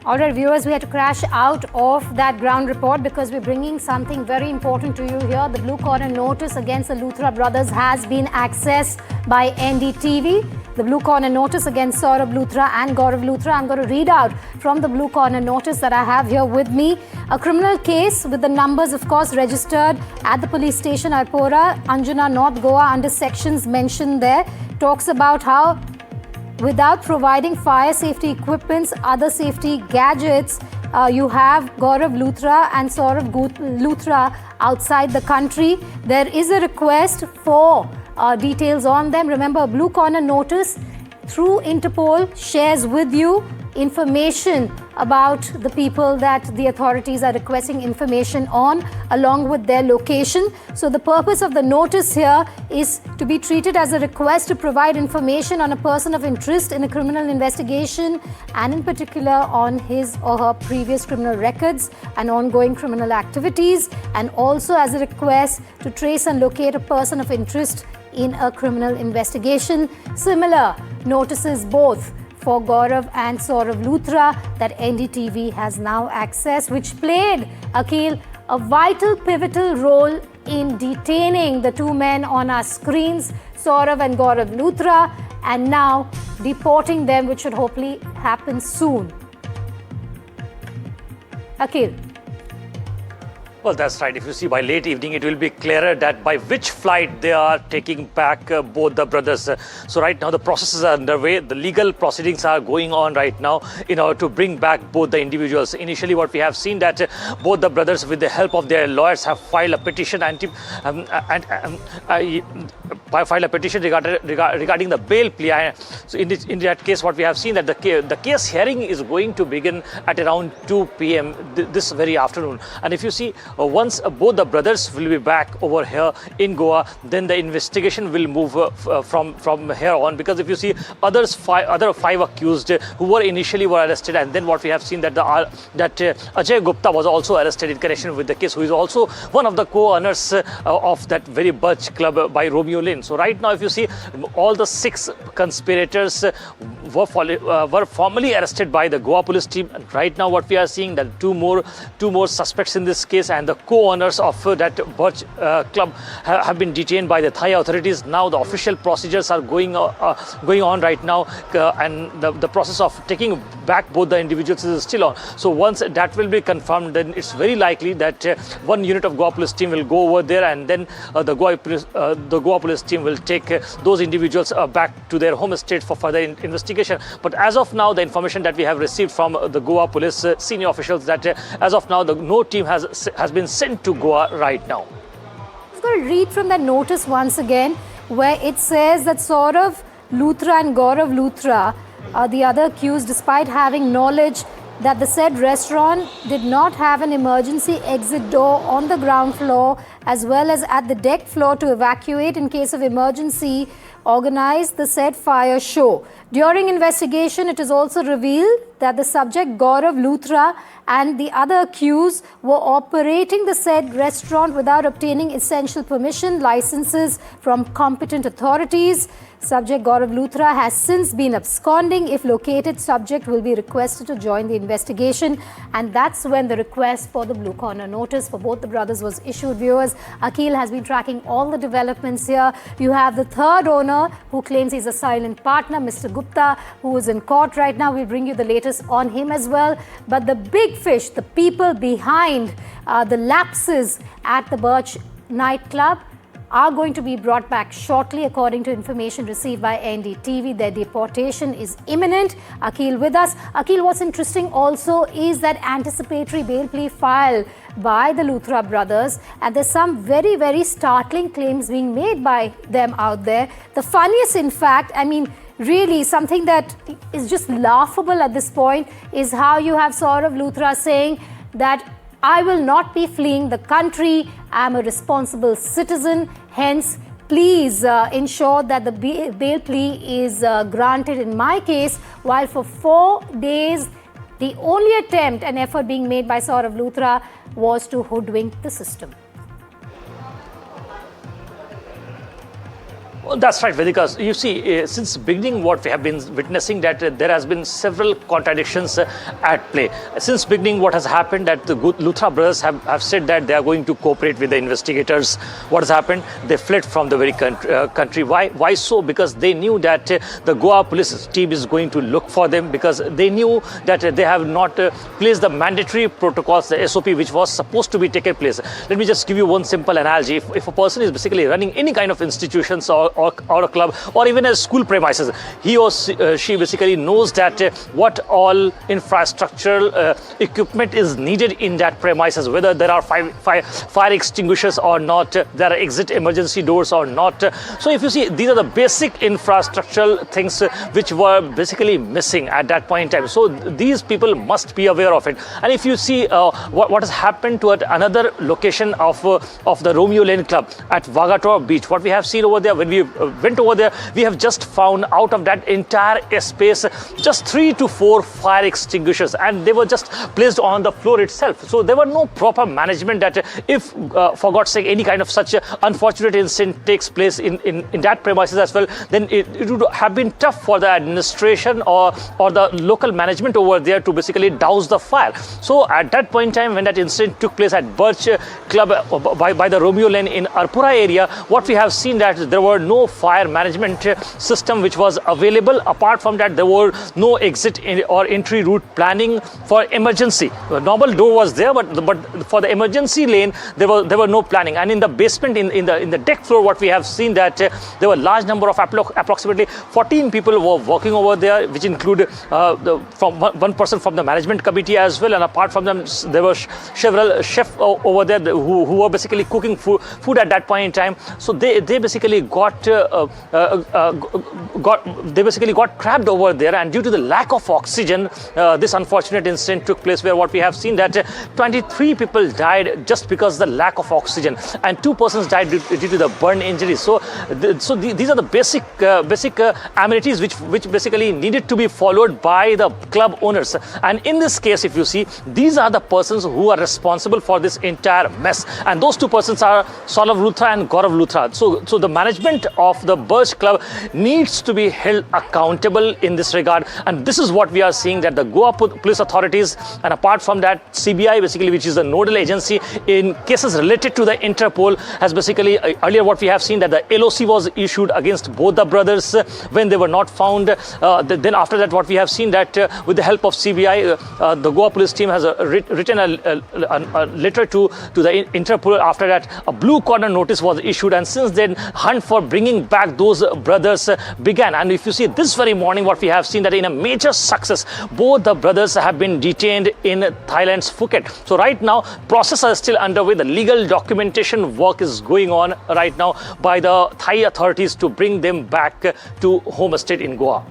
All right, viewers, we had to crash out of that ground report because we're bringing something very important to you here. The blue corner notice against the Luthra brothers has been accessed by NDTV. The blue corner notice against Saurabh Luthra and Gaurav Luthra. I'm going to read out from the blue corner notice that I have here with me. A criminal case with the numbers, of course, registered at the police station Arpora, Anjuna, North Goa, under sections mentioned there. Talks about how without providing fire safety equipments, other safety gadgets, you have Gaurav Luthra and Saurabh Luthra outside the country. There is a request for details on them. Remember, a blue corner notice through Interpol shares with you information about the people that the authorities are requesting information on, along with their location. So the purpose of the notice here is to be treated as a request to provide information on a person of interest in a criminal investigation, and in particular on his or her previous criminal records and ongoing criminal activities, and also as a request to trace and locate a person of interest in a criminal investigation. Similar notices both for Gaurav and Saurabh Luthra that NDTV has now accessed, which played, Akhil, a vital, pivotal role in detaining the two men on our screens, Saurabh and Gaurav Luthra, and now deporting them, which should hopefully happen soon. Akhil. Well, that's right. If you see by late evening, it will be clearer that by which flight they are taking back both the brothers. So right now, the processes are underway. The legal proceedings are going on right now in order to bring back both the individuals. Initially, what we have seen that both the brothers, with the help of their lawyers, have filed a petition regarding the bail plea. So in that case, what we have seen that the case hearing is going to begin at around 2 p.m. this very afternoon. And if you see, once both the brothers will be back over here in Goa, then the investigation will move from here on. Because if you see, other five accused who were initially arrested, and then what we have seen that Ajay Gupta was also arrested in connection with the case, who is also one of the co-owners of that very Birch club by Romeo Lane. So right now, if you see, all the 6 conspirators were formally arrested by the Goa police team. And right now, what we are seeing that two more suspects in this case, and the co-owners of that Birch club have been detained by the Thai authorities. Now the official procedures are going on right now, and the process of taking back both the individuals is still on. So once that will be confirmed, then it's very likely that one unit of Goa police team will go over there, and then the Goa police team will take those individuals back to their home state for further investigation. But as of now, the information that we have received from the Goa police senior officials, that as of now, no team has been sent to Goa right now. I'm going to read from that notice once again, where it says that Saurabh Luthra and Gaurav Luthra, the other accused, despite having knowledge that the said restaurant did not have an emergency exit door on the ground floor as well as at the deck floor to evacuate in case of emergency, organized the said fire show. During investigation, it is also revealed that the subject Gaurav Luthra and the other accused were operating the said restaurant without obtaining essential permission licenses from competent authorities. Subject Gaurav Luthra has since been absconding. If located, subject will be requested to join the investigation. And that's when the request for the blue corner notice for both the brothers was issued. Viewers, Akhil has been tracking all the developments here. You have the third owner who claims he's a silent partner, Mr. Gupta, who is in court right now. We'll bring you the latest on him as well. But the big fish, the people behind the lapses at the Birch nightclub, are going to be brought back shortly, according to information received by NDTV. Their deportation is imminent. Akhil with us. Akhil, what's interesting also is that anticipatory bail plea filed by the Luthra brothers, and there's some very, very startling claims being made by them out there. The funniest, in fact, I mean, really something that is just laughable at this point, is how you have Saurabh Luthra saying that I will not be fleeing the country. I'm a responsible citizen. Hence, please ensure that the bail plea is granted in my case. While for 4 days, the only attempt and effort being made by Saurabh Luthra was to hoodwink the system. Well, that's right, Vedika. You see, since beginning, what we have been witnessing that there has been several contradictions at play. Since beginning, what has happened that the Luthra brothers have said that they are going to cooperate with the investigators. What has happened? They fled from the very country. Why so? Because they knew that the Goa police team is going to look for them, because they knew that they have not placed the mandatory protocols, the SOP, which was supposed to be taken place. Let me just give you one simple analogy. If a person is basically running any kind of institutions or a club or even a school premises, he or she basically knows that what all infrastructural equipment is needed in that premises, whether there are fire extinguishers or not, there are exit emergency doors or not. So if you see, these are the basic infrastructural things which were basically missing at that point in time. So these people must be aware of it. And if you see what has happened to another location of the Romeo Lane club at Vagator Beach, what we have seen over there, when we went over there, we have just found out of that entire space just 3 to 4 fire extinguishers, and they were just placed on the floor itself. So there were no proper management that if for God's sake any kind of such unfortunate incident takes place in that premises as well, then it would have been tough for the administration or the local management over there to basically douse the fire. So at that point in time, when that incident took place at Birch club by the Romeo Lane in Arpura area, what we have seen that there were no fire management system which was available. Apart from that, there were no exit or entry route planning for emergency. The normal door was there, but for the emergency lane, there were no planning. And in the basement, in the deck floor, what we have seen that there were a large number of approximately 14 people were working over there, which include from one person from the management committee as well. And apart from them, there were several chefs over there who were basically cooking food at that point in time. So they basically got trapped over there, and due to the lack of oxygen, this unfortunate incident took place, where what we have seen that 23 people died just because of the lack of oxygen, and 2 persons died due to the burn injuries. So these are the basic amenities which basically needed to be followed by the club owners. And in this case, if you see, these are the persons who are responsible for this entire mess, and those 2 persons are Saurabh Luthra and Gaurav Luthra. So the management of the Birch club needs to be held accountable in this regard, and this is what we are seeing, that the Goa police authorities, and apart from that, CBI basically, which is the nodal agency in cases related to the Interpol, has basically earlier what we have seen that the LOC was issued against both the brothers when they were not found. Then after that, what we have seen that with the help of CBI, the Goa police team has written a letter to the Interpol. After that, a blue corner notice was issued, and since then, hunt for bringing back those brothers began. And if you see, this very morning, what we have seen that in a major success, both the brothers have been detained in Thailand's Phuket. So right now, process is still underway. The legal documentation work is going on right now by the Thai authorities to bring them back to home estate in Goa.